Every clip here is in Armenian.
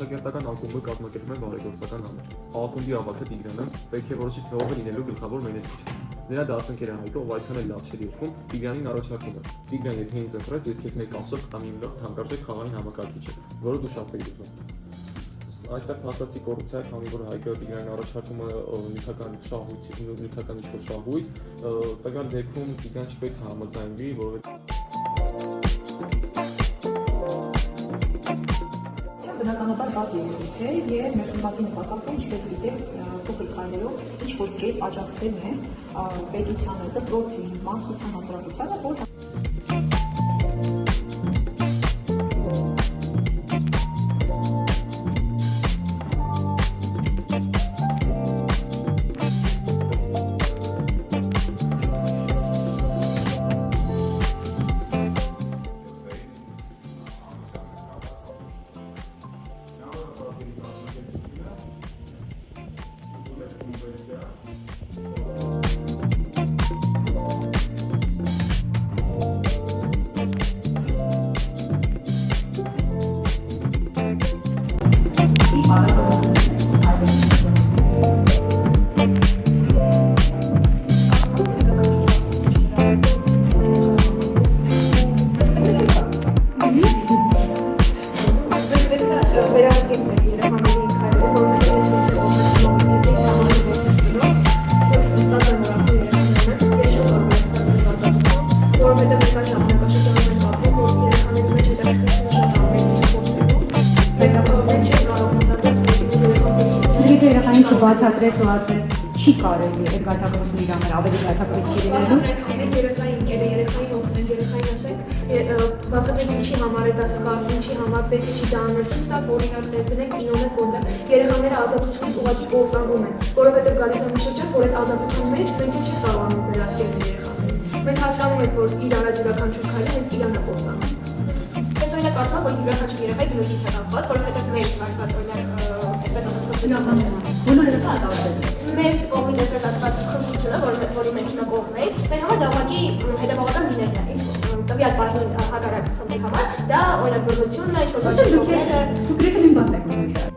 Աշակերտական ակումբը կազմակերպում է բարեգործական ամեր։ Ակումբի աղբատը Տիգրանը պետք է որոշի թե ով է լինելու գլխավոր մեներիչը։ Նրա դասընկերը Հայկը, ով այդքան էլ լավ չէր երգում, Տիգրանին առաջարկում է. Տիգրան, եթե ինձ ընտրես, ես քեզ մեկ ամսով կտամ իմ թանկարժեք խաղային համակարգիչը, որը դու շատ ես ուզում։ Այստեղ փաստացի կոռուպցիա է, քանի որ Հայկը Տիգրանին առաջարկում է նյութական շահույթ, նյութական ինչ-որ շահույթ, տվյալ դեպքում Տիգրան չպետք է համաձայնվի, որովհետեւ բնականաբար բաց երևույթ է եւ մեր խմբակի նպատակը ինչպես գիտեք փոքր քայլերով ինչ-որ կերպ աջակցելն է պետությանը, դպրոցին, մարդկության հասարակությանը, որ բացատրեց ու ասես չի կարելի երկաթակրություն իր համար ավելի երկաթակրիչ լինելու։ Երեխային օգնենք, երեխային ասենք, բացատրեք ինչի համար է դա սխալ, ինչի համար պետք է չի դա անել, ցույց տալ օրինակներ դնենք կինոներ, որտեղ երեխաները ազատությունից ուղղակի կործանվում են, որովհետև գալիս է մի շրջան, որ այդ ազատության մեջ մենք չի կարողանում վերահսկել երեխաներին։ Մենք հասկանում ենք, որ իր առաջ յուրաքանչյուր քայլը հենց իրան է կործանում։ Ես օրինակ կարծում եմ, որ յուրաքանչյուր երեխայի բնույթից է կապված, որովհետև մեր վարկած օրինակ այսպես ասած խստությունը բոլորը դա ակավացել մեր կողմից այսպես ասած խստությունը, որի մենք հիմա կողմ ենք, մեր համար դա ուղղակի հետևողական լինելն է, իսկ տվյալ բառին հակառակ խմբի համար դա օրինակ բռնությունն է, ինչ-որ բաց կողմերը դուք նույն բանն եք ուզում իրար։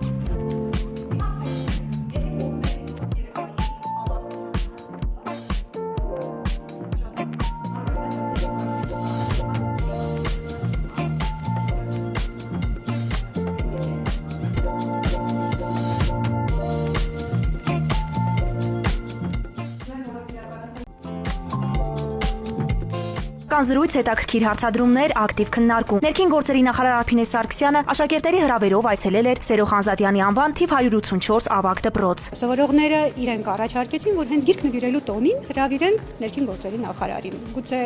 Կան զրույց, հետաքրքիր հարցադրումներ, ակտիվ քննարկում։ Ներքին գործերի նախարար Արփինե Սարգսյանը աշակերտների հրավերով այցելել էր Սերո Խանզադյանի անվան թիվ 184 ավագ դպրոց։ Սովորողները իրենք առաջարկեցին, որ հենց գիրք նվիրելու տոնին հրավիրենք ներքին գործերի նախարարին։ Գուցե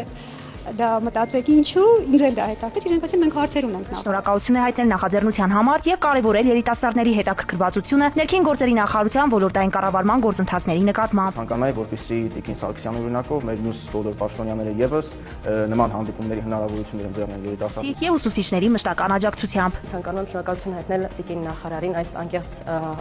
դա մտածեք ինչու, ինձ էլ դա հետաքրքիր, իրենք ասում մենք հարցեր ունենք նախ։ Շնորհակալություն է հայտնել նախաձեռնության համար եւ կարեւորել երիտասարդների հետաքրքրվածությունը ներքին գործերի նախարարության ոլորտային կառավարման գործընթացների նկատմամբ։ Ցանկանում եմ, որպեսզի Տիկին Սարգսյանի օրինակով մեր մյուս բոլոր պաշտոնյաները եւս նման հանդիպումների հնարավորություններ ընձեռնեն երիտասարդներին եւ ուսուցիչների մշտական աջակցությամբ։ Ցանկանում եմ շնորհակալություն հայտնել Տիկին նախարարին այս անկեղծ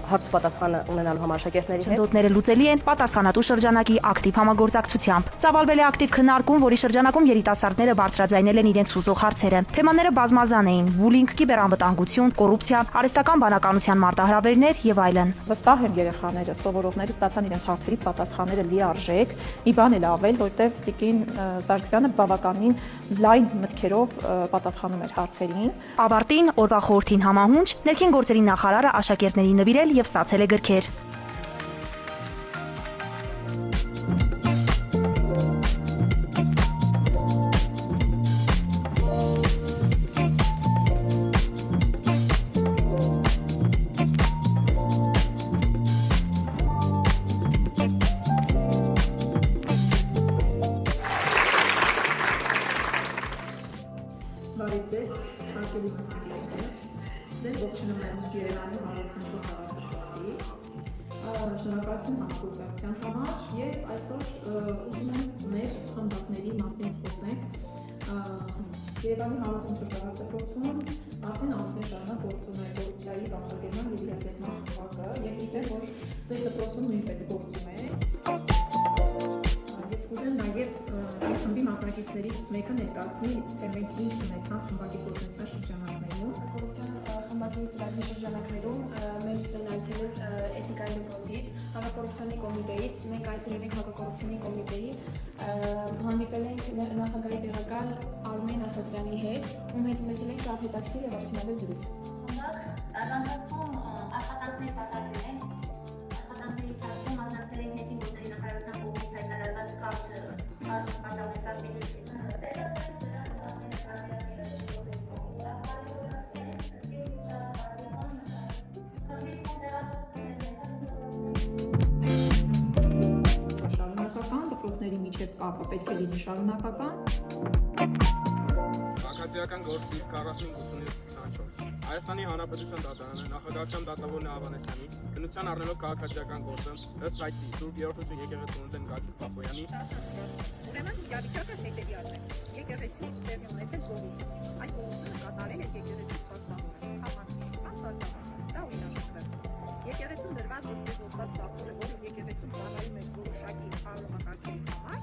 հարց ու պատասխանը ունենալու համար աշակերտների հետ։ Չնդոտները լուծելի են պատասխանատու շրջանակի ակտիվ համագործակցությամբ։ Ծավալվել է ակտիվ քննարկում, որի շրջանակում երիտասարդները բարձրաձայնել են իրենց հուզող հարցերը։ Թեմաները բազմազան էին՝ բուլինգ, կիբերանվտանգություն, կոռուպցիա, արհեստական բանականության մարտահրավերներ եւ այլն։ Վստահ եմ երեխաները, սովորողները ստացան իրենց հարցերի պատասխանները լիարժեք։ Մի բան էլ ավել, որտեղ Տիկին Սարգսյանը բավականին լայն մտքերով պատասխանում էր հարցերին։ Ավարտին օրվա խորհրդին համահունչ ներքին գործերի նախարարը աշակերտներին նվիրել եւ ստացել է գրքեր։ Բարև ձեզ, հարգելի մասնակիցներ, ձեզ ողջունում եմ Երևանի 154 ավագ դպրոցից, շնորհակալություն համագործակցության համար եւ այսօր ուզում եմ մեր խմբակների մասին խոսենք։ Երևանի 154 ավագ դպրոցում արդեն ամիսներ շարունակ գործում է կոռուպցիայի կանխարգելման եւ իրազեկման խմբակը եւ գիտեմ, որ ձեր դպրոցում նույնպես գործում է։ Ես Կուզեմ նաև իմ խմբի մասնակիցներից մեկը ներկայացնի, թե մենք ինչ ունեցանք խմբակի գործունեության շրջանակներում։ Կոռուպցիոն խմբակի ծրագրի շրջանակներում մեզ այցելել էթիկայի դպրոցից, հակակոռուպցիոնի կոմիտեից, մենք այցելել ենք հակակոռուպցիոնի կոմիտեի, հանդիպել ենք նախագահի տեղակալ Արմեն Ասատրյանի հետ, ում հետ ունեցել ենք շատ հետաքրքիր եւ արդյունավետ զրույց։ Տարանցում աշխատանքներ կատարվել են, աշխատանքների ընթացքում մասնակցել են հետին գործերի նախարարության կողմից հայտարարված կարճ պատասխանատվական Շարունակական դպրոցների միջև կապը պետք է լինի շարունակական։ Քաղաքացիական գործիք 45-87-24 Հայաստանի Հանրապետության դատարանը նախագահության դատավոր Նահավանեսյանի քննության առնելով քաղաքացիական գործը ըստ այցի Սուրբ Երրորդություն եկեղեցու ունեն Գագիկ Պապոյանի Ուրեմն իրավիճակը հետևյալն է։ Եկեղեցին տեղի ունեցել գողություն։ Այդ գողությունը կատարել է եկեղեցու սպասավորը, խաղանիշ, դա օրինաչափ։ Եկեղեցուն դրված ոսկեգործված սափորը, որը եկեղեցուն ծառայում է որոշակի արարողակարգերի համար,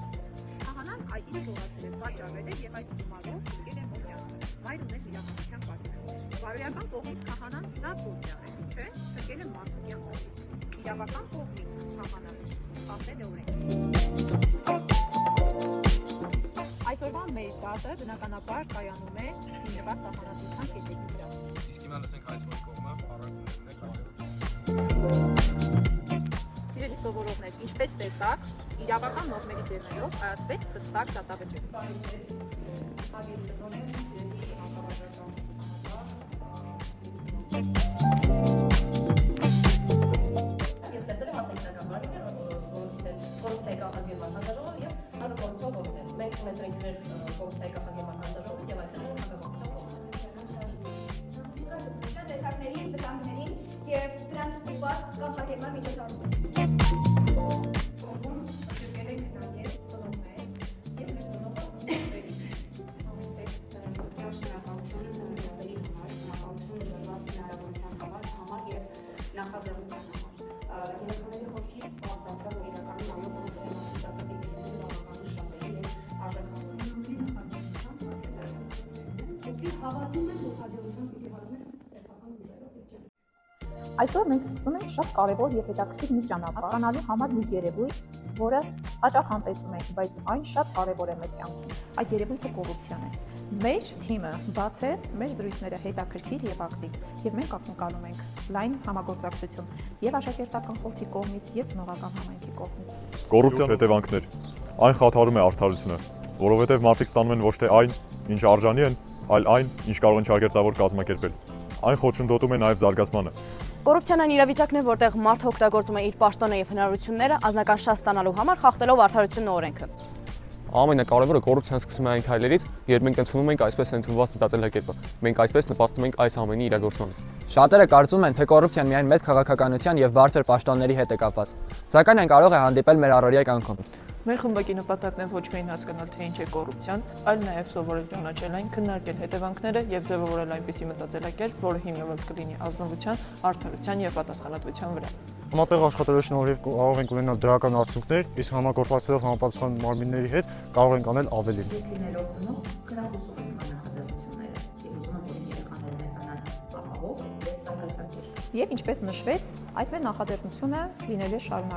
քահանան այդ ինքը գողացել է, վաճառել է եւ այդ գումարով եկել է մոմյանը։ Մայր ուներ իրականության պատճառ։ Բարոյական կողմից քահանան լավ գործ է, չէ՞, եկել է մարդկության կողմից։ Իրավական կողմից քահանան խախտել է օրենքը։ Այսօրվա մեր դատը բնականաբար կայանում է հիմնված սահմանադրության կետերի վրա։ Իսկ հիմա լսենք այսօր կողմը առաքումներն է կարող։ Իրենի սովորողներ, ինչպես տեսակ, իրավական նորմերի ձեռներով կայացվեց հստակ դատավճիռ։ Բարիքես, հավիլ տնօրեն, սիրելի հաղորդական Եվ ստեղծել եմ հասարակական բարիկներ, որոնցից են կոռուպցիայի կանխարգելման հանձնաժողովը եւ հակակոռուպցիոն կոմիտեն։ Մենք ունեցել ենք մեր կոռուպցիայի կանխարգելման հանձնաժողովից եւ այցելել ենք հակակոռուպցիոն կոմիտեն։ Տեսակներին, վտանգներին եւ դրանց ուղղված կանխարգելման միջոցառումներ։ կողմում եկել ենք նաև ծնողներ եւ մեր ծնողները շնորհակալություն նվերի համար, շնորհակալություն դրված հնարավորության համար եւ նախաձեռնության համար։ Երեխաների խոսքից ստացա, որ իրականում այո կոռուպցիայի մասին ասած ինտերվյուների բավականին շատ է եւ արժեքավոր։ Ովքեր հավատում են, որ հաջողության պիտի հասնեն սեփական ուժերով։ Այսօր մենք սկսում ենք շատ կարևոր եւ հետաքրքիր մի ճանապարհ հասկանալու համար մի երևույթ, որը հաճախ անտեսում ենք, բայց այն շատ կարևոր է մեր կյանքում։ Այդ երևույթը կոռուպցիան է։ Մեր թիմը բաց է, մեր զրույցները հետաքրքիր եւ ակտիվ, եւ մենք ակնկալում ենք լայն համագործակցություն եւ աշակերտական խորհրդի կողմից եւ ծնողական համայնքի կողմից։ Կոռուպցիան հետևանքներ։ Այն խաթարում է արդարությունը, որովհետեւ մարդիկ ստանում են ոչ թե այն, ինչ արժանի են, այլ այն, ինչ կարող են ճակերտավոր կազմակերպել։ Այն խոչընդոտում է նաեւ զարգացմանը։ Կոռուպցիան այն իրավիճակն է, որտեղ մարդը օգտագործում է իր պաշտոնը եւ հնարավորությունները անձնական շահ ստանալու համար, խախտելով արդարությունն ու օրենքը։ Ամենակարևորը կոռուպցիան սկսում է այն քայլերից, երբ մենք ընդունում ենք այսպես ընդունված մտածելակերպը։ Մենք այսպես նպաստում ենք այս ամենի իրագործմանը։ Շատերը կարծում են, թե կոռուպցիան միայն մեծ քաղաքականության եւ բարձր պաշտոնների հետ է կապված, սակայն այն կարող է հանդիպել մեր առօրյա կյանքում։ Մեր խմբակի նպատակն է ոչ միայն հասկանալ, թե ինչ է կոռուպցիան, այլ նաև սովորել ճանաչել այն, քննարկել հետևանքները եւ ձևավորել այնպիսի մտածելակերպ, որը հիմնված կլինի ազնվության, արդարության եւ պատասխանատվության վրա։ Համատեղ աշխատելու շնորհիվ կարող ենք ունենալ դրական արդյունքներ, իսկ համագործակցելով համապատասխան մարմինների հետ կարող ենք անել ավելին։ Ես լինելով ծնող, գրախուսում եմ նախաձեռնությունները եւ ուզում եմ, որ իմ երեխաները մեծանան ապահով եւ զարգացած երկրում։ Եվ ինչպես նշվեց, այս մեր նախաձեռնությունը լինելու է շարունակ